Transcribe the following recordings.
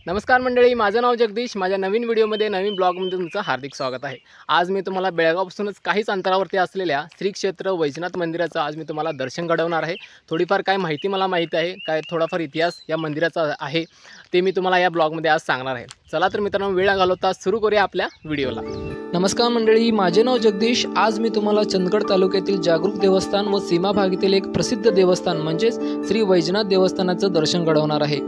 नमस्कार मंडळी, माझं नाव जगदीश। माझ्या नवीन व्हिडिओमध्ये नवीन ब्लॉगमध्ये तुमचं हार्दिक स्वागत आहे। आज मी तुम्हाला बेळगावपासूनच काहीच अंतरावरती असलेल्या श्री क्षेत्र वैजनाथ मंदिराचं आज मी तुम्हाला दर्शन घडवणार आहे। थोडीफार काय माहिती मला माहिती आहे, काय थोडाफार इतिहास या मंदिराचा आहे ते मी तुम्हाला या ब्लॉगमध्ये आज सांगणार आहे। चला तर मित्रांनो, वेळ न घालवता सुरू करूया आपल्या व्हिडिओला। नमस्कार मंडळी, माझे नाव जगदीश। आज मी तुम्हाला चंदगड तालुक्यातील जागरूक देवस्थान व सीमा भागातील एक प्रसिद्ध देवस्थान म्हणजेच श्री वैजनाथ देवस्थानाचं दर्शन घडवणार आहे।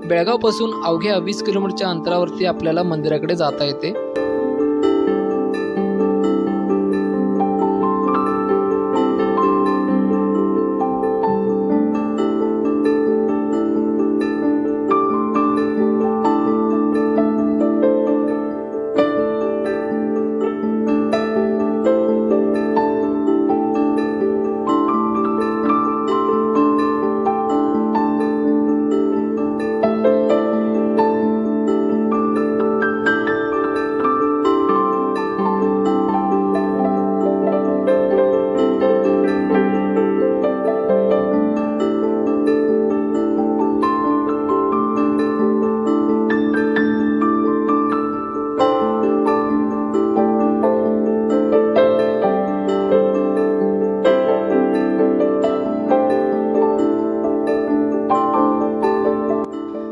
बेळगावपासून अवघ्या 20 किलोमीटरच्या अंतरावरती आपल्याला मंदिराकडे जाता येते।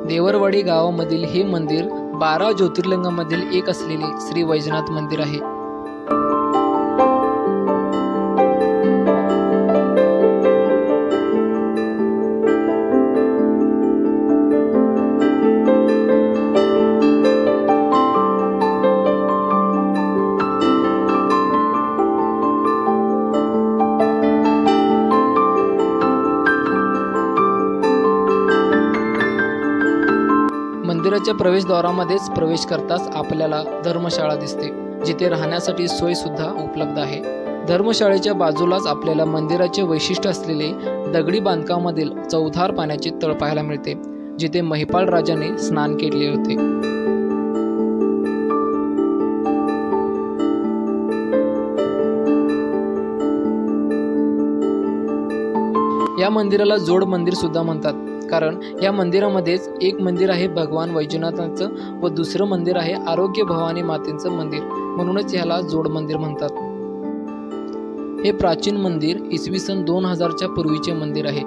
देवरवाडी गावामधील हे मंदिर 12 ज्योतिर्लिंगांमधील एक असलेले श्री वैजनाथ मंदिर आहे। मंदिराच्या प्रवेशद्वारामध्येच प्रवेश करताच आपल्याला धर्मशाळा दिसते, जिथे राहण्यासाठी सोय सुद्धा उपलब्ध आहे। धर्मशाळेच्या बाजूलाच आपल्याला मंदिराचे वैशिष्ट्य असलेले दगडी बांधकामामधील चौधार पाण्याचे तळ पाहायला मिळते, जिथे महिपाळ राजाने स्नान केले होते। या मंदिराला जोड मंदिर सुद्धा म्हणतात, कारण या मंदिरामध्येच एक मंदिर आहे भगवान वैजनाथांचं व दुसरं मंदिर आहे आरोग्य भवानी मातेचं मंदिर, म्हणूनच याला जोड मंदिर म्हणतात। हे प्राचीन मंदिर इसवी सन 2000च्या पूर्वीचे मंदिर आहे।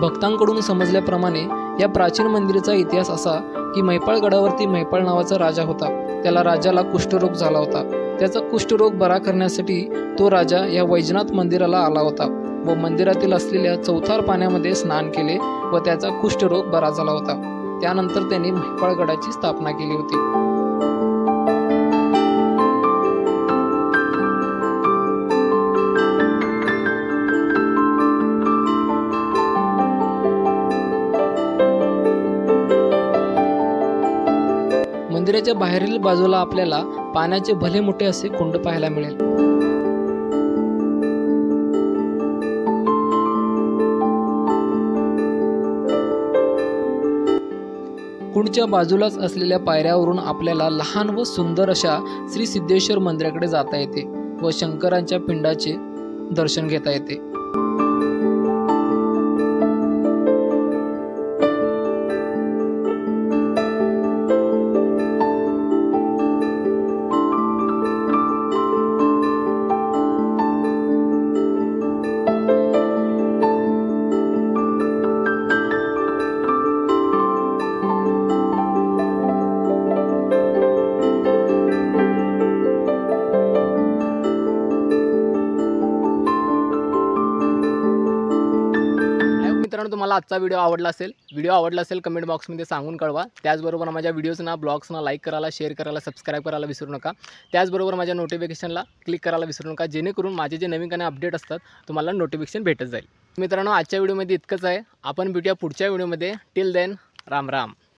भक्तांकडून समजल्याप्रमाणे या प्राचीन मंदिराचा इतिहास असा की महिपाळ गडावरती महिपाळ नावाचा राजा होता। त्याला राजाला कुष्ठरोग झाला होता। त्याचा कुष्ठरोग बरा करण्यासाठी तो राजा या वैजनाथ मंदिराला आला होता व मंदिरातील असलेल्या चौथार पाण्यामध्ये स्नान केले व त्याचा कुष्ठरोग बरा झाला होता। त्यानंतर त्यांनी महिपाळ गडाची स्थापना केली होती। मंदिराच्या बाहेरील बाजूला आपल्याला पाण्याचे भले मोठे असे कुंड पाहायला मिळेल। कुंडच्या बाजूलाच असलेल्या पायऱ्यावरून आपल्याला लहान व सुंदर अशा श्री सिद्धेश्वर मंदिराकडे जाता येते व शंकरांच्या पिंडाचे दर्शन घेता येते। तुम्हाला आजचा व्हिडिओ आवडला असेल कमेंट बॉक्समध्ये सांगून कळवा. त्याचबरोबर माझ्या व्हिडिओजना ब्लॉग्सना लाईक करायला, शेअर करायला, सबस्क्राईब करायला विसरू नका. त्याचबरोबर माझ्या नोटिफिकेशनला क्लिक करायला विसरू नका, जेणेकरून माझे जे नवीन काही अपडेट असतात तुम्हाला नोटिफिकेशन भेटत जाईल. मित्रांनो, आजच्या व्हिडिओमध्ये इतकंच आहे. आपण भेटूया पुढच्या व्हिडिओमध्ये. Till then, Ram Ram.